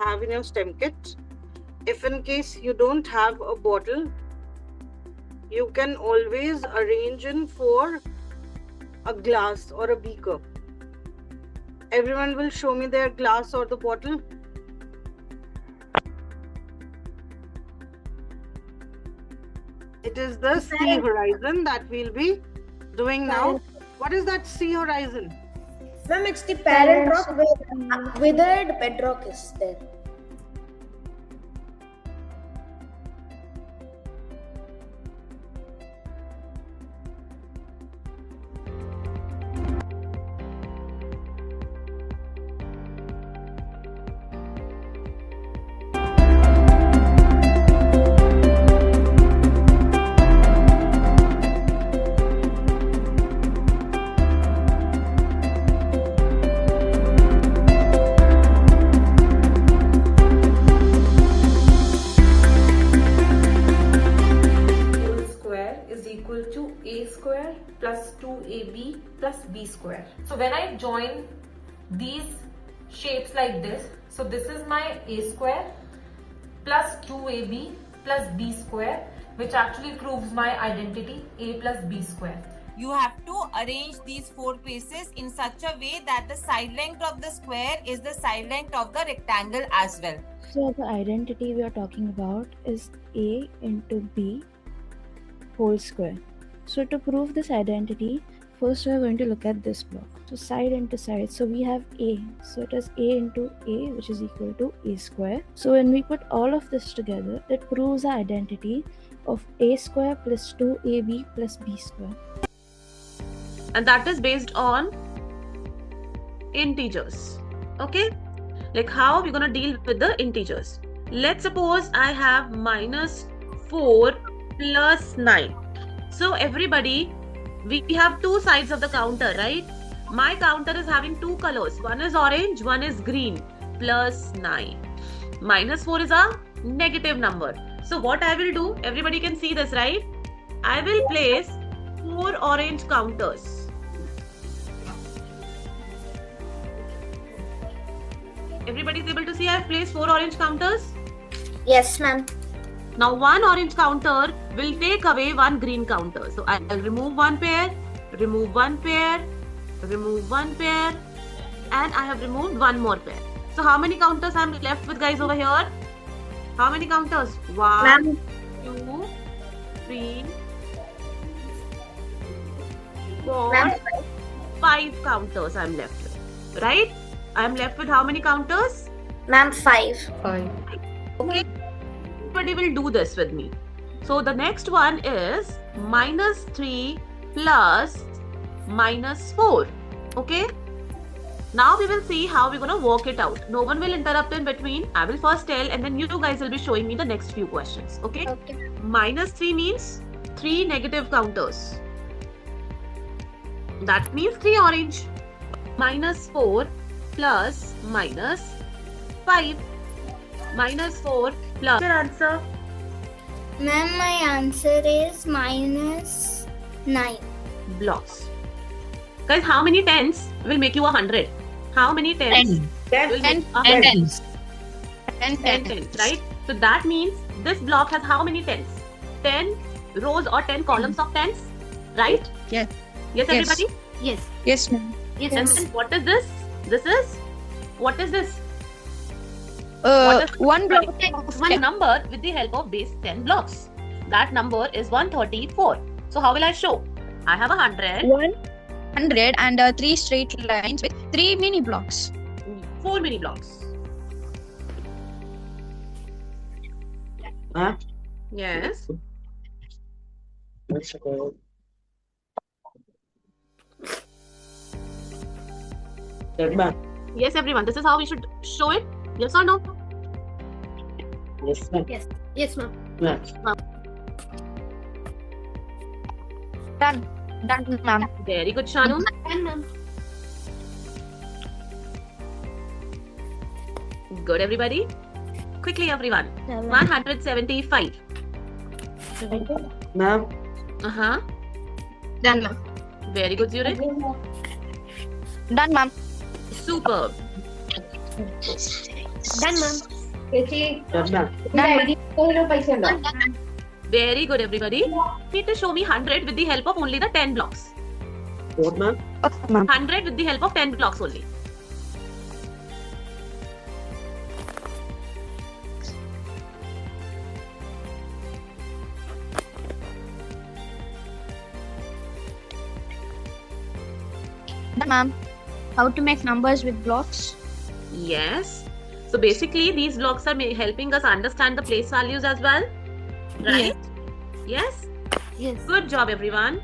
have in your STEM kit. If in case you don't have a bottle, you can always arrange in for a glass or a beaker. Everyone will show me their glass or the bottle. It is the sea horizon that we'll be doing now. What is that sea horizon? Ma'am, it's the parent rock where withered bedrock is there. A square plus 2ab plus b square. So when I join these shapes like this, so this is my a square plus 2ab plus b square, which actually proves my identity a plus b square. You have to arrange these four faces in such a way that the side length of the square is the side length of the rectangle as well. So the identity we are talking about is a into b whole square. So to prove this identity, first we are going to look at this block. So side into side. So we have a. So it is a into a, which is equal to a square. So when we put all of this together, it proves our identity of a square plus 2ab plus b square. And that is based on integers. Okay? Like how we're going to deal with the integers. Let's suppose I have minus 4 plus 9. So everybody, we have two sides of the counter, right? My counter is having two colors. One is orange, one is green. Plus 9. Minus 4 is a negative number. So what I will do, everybody can see this, right? I will place 4 orange counters. Everybody is able to see I have placed 4 orange counters? Yes, ma'am. Now one orange counter will take away one green counter. So I'll remove one pair, remove one pair, remove one pair, and I have removed one more pair. So how many counters I'm left with, guys, over here? How many counters? 1, 2, 3, 4, 5 counters I'm left with. Right? I'm left with how many counters? Ma'am, 5. Okay. Everybody will do this with me. So the next one is minus 3 plus minus 4. Okay. Now we will see how we're going to work it out. No one will interrupt in between. I will first tell and then you guys will be showing me the next few questions. Okay. Minus 3 means 3 negative counters. That means 3 orange. Minus 4 plus minus 5. Minus 4 plus. Your answer? Ma'am, my answer is minus 9. Blocks. Guys, how many tens will make you 100? How many tens? 10. 10, right? So that means this block has how many tens? 10 rows or 10 columns of tens, right? Yes. Yes, everybody? Yes. Yes, ma'am. Yes. And then what is this? This is? What is this? One block. One number with the help of base 10 blocks. That number is 134. So how will I show? I have 100. 100 and 3 straight lines with 3 mini blocks. 4 mini blocks. Yes. Yes, everyone. This is how we should show it. Yes or no? Yes, ma'am. Yes, ma'am. Done. Done, ma'am. Very good, Shanu. And ma'am. Good, everybody. Quickly, everyone. 175. Ma'am. Done, ma'am. Very good, Zurich. Done, ma'am. Superb. Done, ma'am. Very good, everybody. You need to show me 100 with the help of only the 10 blocks. What, ma'am? 100 with the help of 10 blocks only. Ma'am, how to make numbers with blocks? Yes. So basically, these blocks are helping us understand the place values as well. Right? Yes? Yes. Good job, everyone.